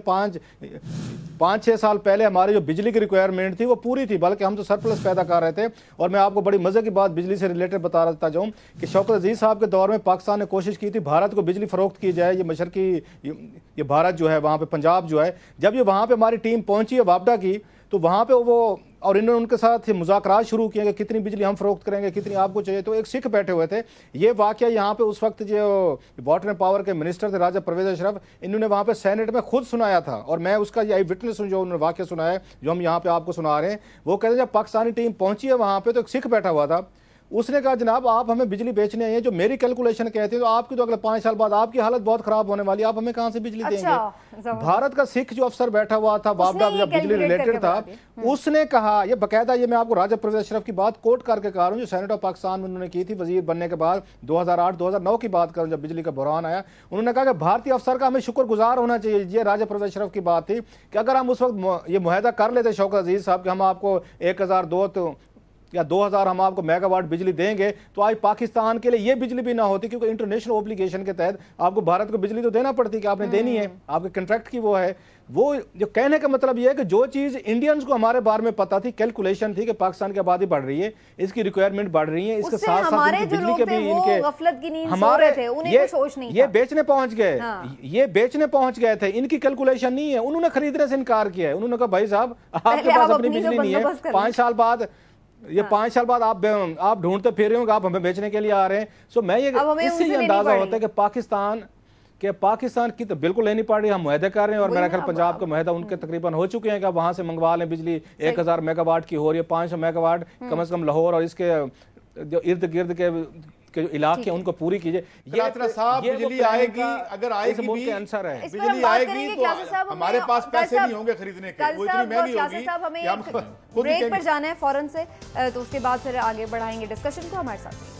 Speaker 3: 5-6 साल पहले हमारी जो बिजली की रिक्वायरमेंट थी वो पूरी थी, बल्कि हम तो सरप्लस पैदा कर रहे थे। और मैं आपको बड़ी मजे की बात बिजली से रिलेटेड बता रहा जाऊं कि शौकत अजीज साहब के दौर में पाकिस्तान ने कोशिश की थी भारत को बिजली फरोख्त की जाए। ये मशरकी ये भारत जो है वहां पे पंजाब जो है, जब ये वहां पे हमारी टीम पहुंची है वापडा की, तो वहां पे वो और इन्होंने उनके साथ मुज़ाकरात शुरू किए कि कितनी बिजली हम फरोख्त करेंगे, कितनी आपको चाहिए। तो एक सिख बैठे हुए थे। ये वाकया यहाँ पे उस वक्त जो वाटर एंड पावर के मिनिस्टर थे राजा परवेज अशरफ, इन्होंने वहाँ पे सेनेट में खुद सुनाया था, और मैं उसका ये विटनेस हूँ जो उन्होंने वाकया सुनाया जो हम यहाँ पे आपको सुना रहे हैं। वो कहते हैं जब पाकिस्तानी टीम पहुंची है वहाँ पे तो एक सिख बैठा हुआ था, उसने कहा जनाब आप हमें बिजली बेचने आई है, जो मेरी कैलकुलेशन कहती है तो आपकी तो अगले 5 साल बाद आपकी हालत बहुत खराब होने वाली है, आप हमें कहां से बिजली देंगे। भारत का सिख जो अफसर बैठा हुआ था वापडा जब बिजली रिलेटेड था, उसने कहा, ये बकायदा, ये मैं आपको राजा परवेज अशरफ की बात कोट करके कह रहा हूं जो सेनेट ऑफ पाकिस्तान में उन्होंने की थी वजीर बनने के बाद 2008-2009 की बात करूं, जब बिजली का बुरहान आया, उन्होंने कहा कि भारतीय अफसर का हमें शुक्रगुजार होना चाहिए। ये राजा परवेज अशरफ की बात थी कि अगर हम उस वक्त ये मुआहदा कर लेते शौकत अजीज साहब कि हम आपको 1002 या 2000 हम आपको मेगावाट बिजली देंगे, तो आज पाकिस्तान के लिए ये बिजली भी ना होती, क्योंकि इंटरनेशनल ऑब्लिगेशन के तहत आपको भारत को बिजली तो देना पड़ती कि आपने देनी है, आपके कंट्रैक्ट की वो है। वो जो कहने का मतलब ये है कि जो चीज इंडियंस को हमारे बारे में पता थी, कैलकुलेशन थी कि पाकिस्तान की आबादी बढ़ रही है, इसकी रिक्वायरमेंट बढ़ रही है, इसके साथ साथ बिजली के भी इनके हमारे ये बेचने पहुंच गए, ये बेचने पहुंच गए थे, इनकी कैलकुलेशन नहीं है, उन्होंने खरीदने से इनकार किया है। उन्होंने कहा भाई साहब आपके पास अपनी बिजली नहीं है, 5 साल बाद ये 5 साल बाद आप ढूंढते फिर रहे हो कि आप हमें बेचने के लिए आ रहे हैं। सो मैं ये इससे ये अंदाजा होता है कि पाकिस्तान की तो बिल्कुल लेनी पड़ रही है। हम मुआहदे कर रहे हैं और मेरा ख्याल पंजाब का मुआहदा उनके तकरीबन हो चुके हैं कि आप वहां से मंगवा लें बिजली। 1000 मेगावाट की हो रही है, 500 मेगावाट कम से कम लाहौर और इसके जो इर्द गिर्द के जो इलाके हैं उनको पूरी कीजिए।
Speaker 2: बिजली आएगी, अगर आएगी भी
Speaker 3: आंसर है,
Speaker 2: बिजली आएगी तो हमारे पास पैसे नहीं होंगे खरीदने के, वो इतनी महंगी होगी कि हम
Speaker 1: ब्रेक पर जाना है फौरन से, तो उसके बाद फिर आगे बढ़ाएंगे डिस्कशन को। हमारे साथ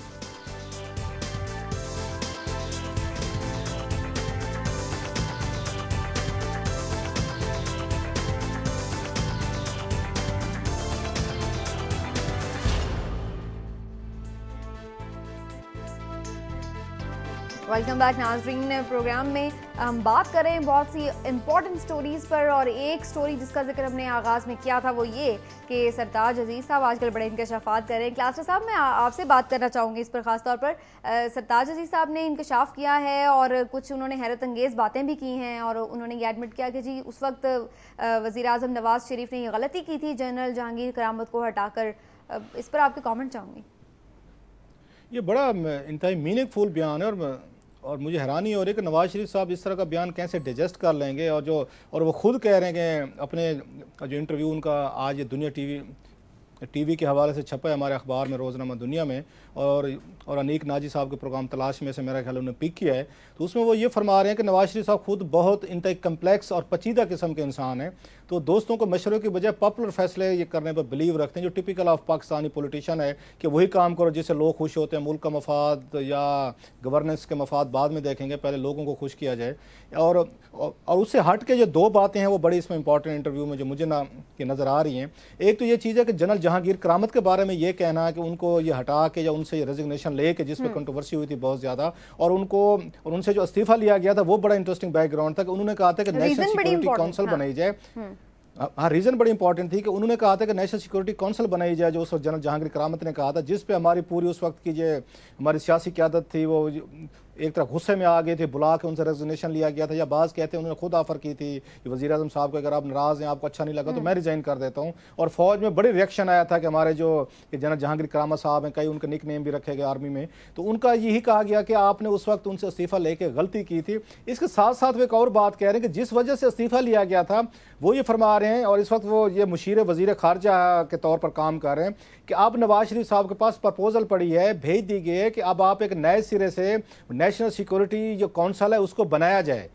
Speaker 1: वेलकम बैक नाज़रीन। प्रोग्राम में हम बात कर रहे हैं बहुत सी इंपॉर्टेंट स्टोरीज़ पर, और एक स्टोरी जिसका जिक्र हमने आगाज़ में किया था वो ये कि सरताज अजीज़ साहब आजकल बड़े इंकशाफात कर रहे हैं। क्लास्टर साहब, मैं आपसे बात करना चाहूँगी इस पर ख़ास तौर पर। सरताज अजीज़ साहब ने इंकशाफ किया है और कुछ उन्होंने हैरत अंगेज़ बातें भी की हैं, और उन्होंने ये एडमिट किया कि जी उस वक्त वज़ीर आज़म नवाज़ शरीफ ने ये गलती की थी जनरल जहांगीर करामत को हटाकर। इस पर आपके कॉमेंट चाहूँगी।
Speaker 3: ये बड़ा इंतहाई मीनिंगफुल बयान है और मुझे हैरानी हो रही है कि नवाज शरीफ साहब इस तरह का बयान कैसे डिजेस्ट कर लेंगे। और वो खुद कह रहे हैं कि अपने जो इंटरव्यू उनका आज ये दुनिया टीवी के हवाले से छपा है हमारे अखबार में, रोज़नामा दुनिया में, और अनीक नाजी साहब के प्रोग्राम तलाश में से मेरा ख्याल उन्होंने पिक किया है। तो उसमें वो ये फरमा रहे हैं कि नवाज शरीफ साहब खुद बहुत इंतहाई कम्प्लेक्स और पचीदा किस्म के इंसान हैं। तो दोस्तों को मशवरे की बजाय पॉपुलर फैसले ये करने पर बिलीव रखते हैं, जो टिपिकल ऑफ पाकिस्तानी पॉलिटिशियन है कि वही काम करो जिससे लोग खुश होते हैं। मुल्क का मफाद या गवर्नेंस के मफाद बाद में देखेंगे, पहले लोगों को खुश किया जाए। और उससे हट के जो 2 बातें हैं वो बड़ी इसमें इंपॉर्टेंट इंटरव्यू में जो मुझे नज़र आ रही हैं। एक तो ये चीज़ है कि जनरल जहांगीर करामत के बारे में ये कहना है कि उनको ये हटा के या उनसे ये रेजिग्नेशन लेके, जिस पर कंट्रोवर्सी हुई थी बहुत ज़्यादा, और उनसे जो इस्तीफा लिया गया था वो बड़ा इंटरेस्टिंग बैकग्राउंड था कि उन्होंने कहा था कि नेशनल सिक्योरिटी काउंसिल बनाई जाए। हाँ, रीजन बड़ी इंपॉर्टेंट थी कि उन्होंने कहा था कि नेशनल सिक्योरिटी काउंसिल बनाई जाए, जो उस वक्त जनरल जहांगीर करामत ने कहा था, जिस पे हमारी पूरी उस वक्त की जो हमारी सियासी क़यादत थी वो एक तरह गुस्से में आ गए थे, बुला के उनसे रेजिग्नेशन लिया गया था। या बाज़ कहते हैं उन्होंने खुद ऑफर की थी कि वज़ीर आज़म साहब को अगर आप नाराज़ हैं, आपको अच्छा नहीं लगा तो मैं रिजाइन कर देता हूँ। और फौज में बड़ी रिएक्शन आया था कि हमारे जो जनरल जहांगीर करामत साहब हैं, कई उनके निक नेम भी रखे गए आर्मी में, तो उनका यही कहा गया कि आपने उस वक्त उनसे इस्तीफ़ा लेके गलती की थी। इसके साथ साथ वो एक और बात कह रहे हैं कि जिस वजह से इस्तीफ़ा लिया गया था वो ये फरमा रहे हैं, और इस वक्त वो ये मुशीर वज़ीर ख़ारजा के तौर पर काम कर रहे हैं कि अब नवाज शरीफ साहब के पास प्रपोजल पड़ी है, भेज दी गई है कि अब आप एक नए सिरे से नेशनल सिक्योरिटी जो काउंसिल है उसको बनाया जाए।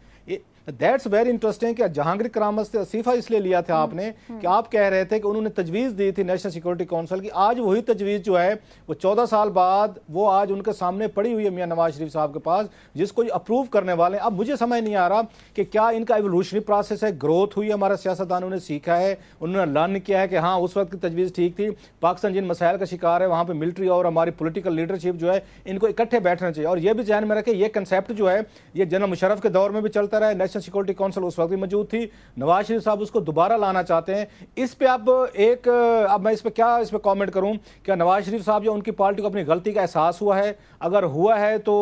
Speaker 3: दैट्स वेरी इंटरेस्टिंग कि जहांगीर करामत से इस्तीफा इसलिए लिया था आपने कि आप कह रहे थे कि उन्होंने तजवीज़ दी थी नेशनल सिक्योरिटी काउंसिल की। आज वही तजवीज़ जो है वो 14 साल बाद वो आज उनके सामने पड़ी हुई है मियां नवाज शरीफ साहब के पास, जिसको अप्रूव करने वाले हैं। अब मुझे समझ नहीं आ रहा कि क्या इनका एवोल्यूशनरी प्रोसेस है, ग्रोथ हुई है, हमारे सियासतदानों ने सीखा है, उन्होंने लर्न किया है कि हाँ उस वक्त की तजवीज़ ठीक थी। पाकिस्तान जिन मसाइल का शिकार है वहाँ पर मिलिट्री और हमारी पोलिटिकल लीडरशिप जो है इनको इकट्ठे बैठना चाहिए। और यह भी ध्यान में रखें ये कंसेप्ट जो है ये जनरल मुशर्रफ के दौर में भी चलता रहा है, नेशनल सिक्योरिटी काउंसिल उस वक्त भी मौजूद थी, नवाज शरीफ साहब उसको दोबारा लाना चाहते हैं। इस पे अब मैं इस पे कमेंट करूं, क्या नवाज शरीफ साहब जो उनकी पार्टी को अपनी गलती का एहसास हुआ है? अगर हुआ है तो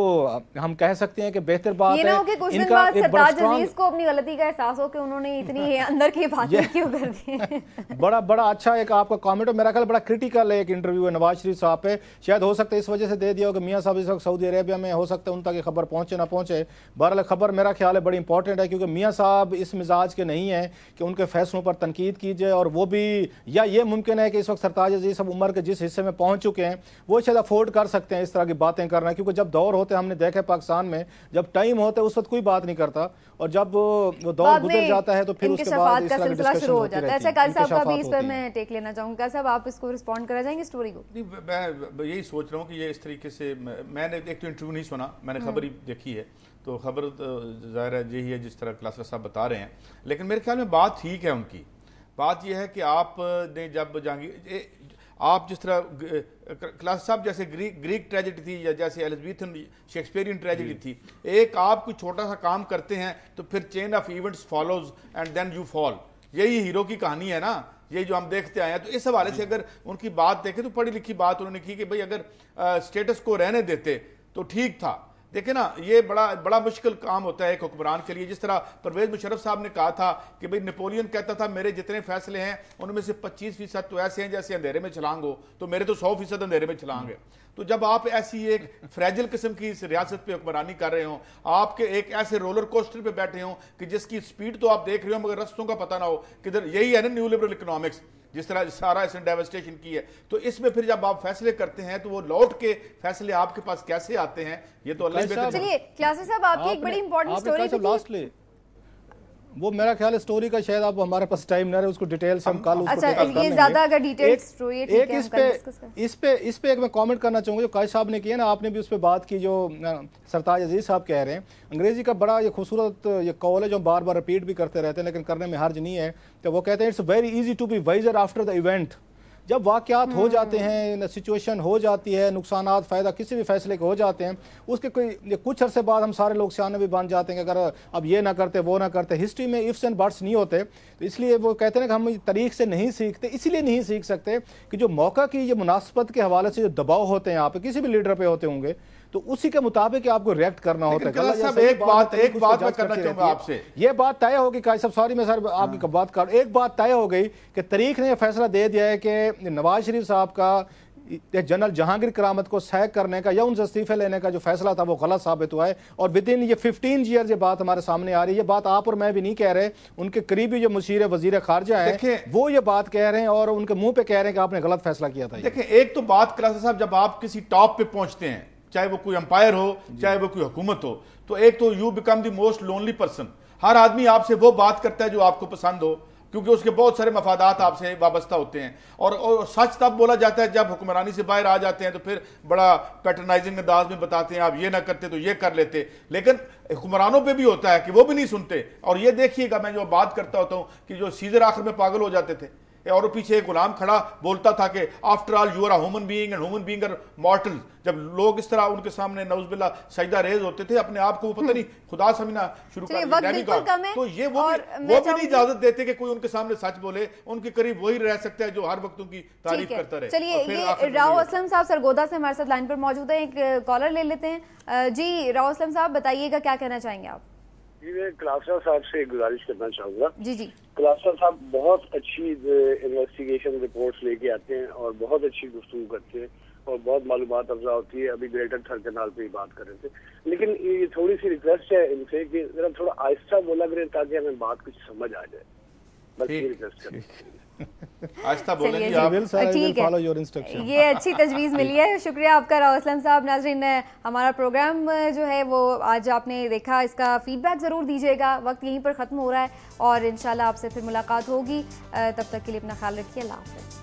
Speaker 3: हम कह सकते हैं कि बेहतर बात है।
Speaker 1: इनका सरताज अजीज को अपनी गलती का एहसास हो कि उन्होंने इतनी अंदर की बातें क्यों कर दी।
Speaker 3: बड़ा अच्छा एक आपका कमेंट है, मेरा ख्याल बड़ा क्रिटिकल है एक इंटरव्यू है नवाज शरीफ साहब पे। शायद हो सकता है इस वजह से दे दिया हो कि मियां साहब इस वक्त सऊदी अरेबिया में, हो सकता है उन तक खबर पहुंचे ना पहुंचे। बहरहाल खबर मेरा ख्याल है बड़ी इंपॉर्टेंट है, क्योंकि मियां साहब इस मिजाज के नहीं है कि उनके फैसलों पर तनकीद की जाए। और वो भी या ये मुमकिन है कि इस वक्त सरताज अजीज सब उम्र के जिस हिस्से में पहुंच चुके हैं वो शायद अफोर्ड कर सकते हैं इस तरह की बातें करना, क्योंकि जब दौर होते हमने देखा पाकिस्तान में, जब टाइम होता है उस वक्त कोई बात नहीं करता, और जब वो दौर गुजर जाता है तो फिर उसके बाद इस तरह की डिस्कशन
Speaker 1: हो जाता है। अच्छा काजी साहब का भी इस पर मैं टेक लेना चाहूंगा। काजी साहब आप इसको रिस्पॉन्ड करा जाएंगे स्टोरी को?
Speaker 2: मैं यही सोच रहा हूँ कि ये इस तरीके से, मैंने एक तो इंटरव्यू नहीं सुना, मैंने खबर ही देखी है, तो खबर ज़ाहिर है यही है जिस तरह क्लास साहब बता रहे हैं। लेकिन मेरे ख्याल में बात ठीक है उनकी। बात यह है कि आपने जब जहांगीर आप जिस तरह क्लास साहब जैसे ग्रीक ट्रेजेडी थी या जैसे एलिज़ाबेथन शेक्सपियरियन ट्रेजेडी थी, एक आप कोई छोटा सा काम करते हैं तो फिर chain of events follows and then you fall, यही हीरो की कहानी है ना, ये जो हम देखते आए हैं। तो इस हवाले से अगर उनकी बात देखें तो पढ़ी लिखी बात उन्होंने की कि भाई अगर स्टेटस को रहने देते तो ठीक था। देखिए ना, ये बड़ा बड़ा मुश्किल काम होता है एक हुक्मरान के लिए। जिस तरह परवेज मुशर्रफ साहब ने कहा था कि भाई नेपोलियन कहता था मेरे जितने फैसले हैं उनमें से 25% तो ऐसे हैं जैसे अंधेरे में छलांग हो, तो मेरे तो 100% अंधेरे में छलांग है। तो जब आप ऐसी एक फ्रेजिल किस्म की इस रियासत पे हुक्मरानी कर रहे हो, आपके एक ऐसे रोलर कोस्टर पे बैठे हो कि जिसकी स्पीड तो आप देख रहे हो मगर रस्तों का पता ना हो किधर, यही है ना न्यू लिबरल इकोनॉमिक्स, जिस तरह सारा इसने डेवस्टेशन की है। तो इसमें फिर जब आप फैसले करते हैं तो वो लौट के फैसले आपके पास कैसे आते हैं, ये तो अल्लाह ही बेहतर।
Speaker 1: चलिए क्लासी साहब, आपकी एक बड़ी इंपॉर्टेंट स्टोरी
Speaker 3: लास्टली वो मेरा ख्याल है स्टोरी का शायद अब हमारे पास टाइम ना रहे, उसको डिटेल से हम कल उसको
Speaker 1: अच्छा, ये ज्यादा अगर डिटेल स्टोरी है,
Speaker 3: एक इस पे एक मैं कमेंट करना चाहूंगा जो काश साहब ने किया ना, आपने भी उस पर बात की, जो सरताज अजीज साहब कह रहे हैं। अंग्रेजी का बड़ा ये खूबसूरत ये कॉल है जो बार बार रिपीट भी करते रहते हैं लेकिन करने में हर्ज नहीं है। तो वो कहते हैं it's very easy to be wiser after the event. जब वाकयात हो जाते हैं, सिचुएशन हो जाती है, नुकसानात फ़ायदा किसी भी फैसले के हो जाते हैं, उसके कुछ अरसे बाद हम सारे लोग सियाने भी बन जाते हैं कि अगर अब ये ना करते वो ना करते। हिस्ट्री में इफ्स एंड बट्स नहीं होते, तो इसलिए वो कहते हैं कि हम तारीख से नहीं सीखते, इसीलिए नहीं सीख सकते कि जो मौका की ये मुनासबत के हवाले से जो दबाव होते हैं यहाँ पे किसी भी लीडर पे होते होंगे, तो उसी के मुताबिक आपको रिएक्ट करना होता है।
Speaker 2: एक बात मैं करना चाहूंगा आपसे,
Speaker 3: ये बात तय होगी काश साहब, सॉरी मैं सर आपकी बात कर, एक बात तय हो गई कि तारीख ने फैसला दे दिया है कि नवाज शरीफ साहब का जनरल जहांगीर करामत को सैक करने का या उनसे इस्तीफे लेने का जो फैसला था वो गलत साबित हुआ है। और विद इन ये 15 ईयर ये बात हमारे सामने आ रही है। ये बात आप और मैं भी नहीं कह रहे, उनके करीबी जो मुशीर वजीर खारजा है वो ये बात कह रहे हैं और उनके मुंह पे कह रहे हैं कि आपने गलत फैसला किया था।
Speaker 2: देखिए, एक तो बात क्लास साहब, जब आप किसी टॉप पे पहुंचते हैं, चाहे वो कोई अंपायर हो चाहे वो कोई हुकूमत हो, तो एक तो you become the most lonely person. हर आदमी आपसे वो बात करता है जो आपको पसंद हो, क्योंकि उसके बहुत सारे मफादात आपसे वाबस्ता होते हैं। और सच तब बोला जाता है जब हुक्मरानी से बाहर आ जाते हैं, तो फिर बड़ा पैटर्नाइजिंग अंदाज में बताते हैं आप ये ना करते तो ये कर लेते। लेकिन हुक्मरानों पे भी होता है कि वो भी नहीं सुनते। और ये देखिएगा, मैं जो बात करता होता हूँ कि जो सीजर आखिर में पागल हो जाते थे और पीछे एक गुलाम खड़ा बोलता था कि after all you are a human being and human being are mortal. जब लोग इस तरह उनके सामने नौजुबिल्ला सजदा रेज होते थे, अपने आप को वो पता नहीं खुदा समझना शुरू कर दिया, तो ये वो भी नहीं इजाजत देते कि कोई उनके सामने सच बोले। उनके करीब वही रह सकता है जो हर वक्त उनकी तारीफ करता रहे।
Speaker 1: चलिए, ये राव असलम साहब सरगोदा से हमारे साथ लाइन पर मौजूद है, एक कॉलर ले लेते हैं। जी राव असलम साहब, बताइएगा क्या कहना चाहेंगे आप?
Speaker 5: जी, मैं क्लासा साहब से गुजारिश करना चाहूंगा।
Speaker 1: जी
Speaker 5: क्लासा साहब बहुत अच्छी इन्वेस्टिगेशन रिपोर्ट्स लेके आते हैं और बहुत अच्छी गुफ्तगू करते हैं और बहुत मालूमात अफजा होती है। अभी ग्रेटर थर कैनाल पे ही बात कर रहे थे, लेकिन ये थोड़ी सी रिक्वेस्ट है इनसे कि जरा थोड़ा आहिस्ता बोला करें ताकि हमें बात कुछ समझ आ जाए। बस ये रिक्वेस्ट करें,
Speaker 2: आहिस्ता बोलेंगे आप।
Speaker 1: ठीक है, ये अच्छी तजवीज़ मिली है, शुक्रिया आपका राव असलम साहब। नाज़रीन, हमारा प्रोग्राम जो है वो आज आपने देखा, इसका फीडबैक ज़रूर दीजिएगा। वक्त यहीं पर ख़त्म हो रहा है और इंशाल्लाह आपसे फिर मुलाकात होगी। तब तक के लिए अपना ख्याल रखिए। अल्लाह हाफ़िज़।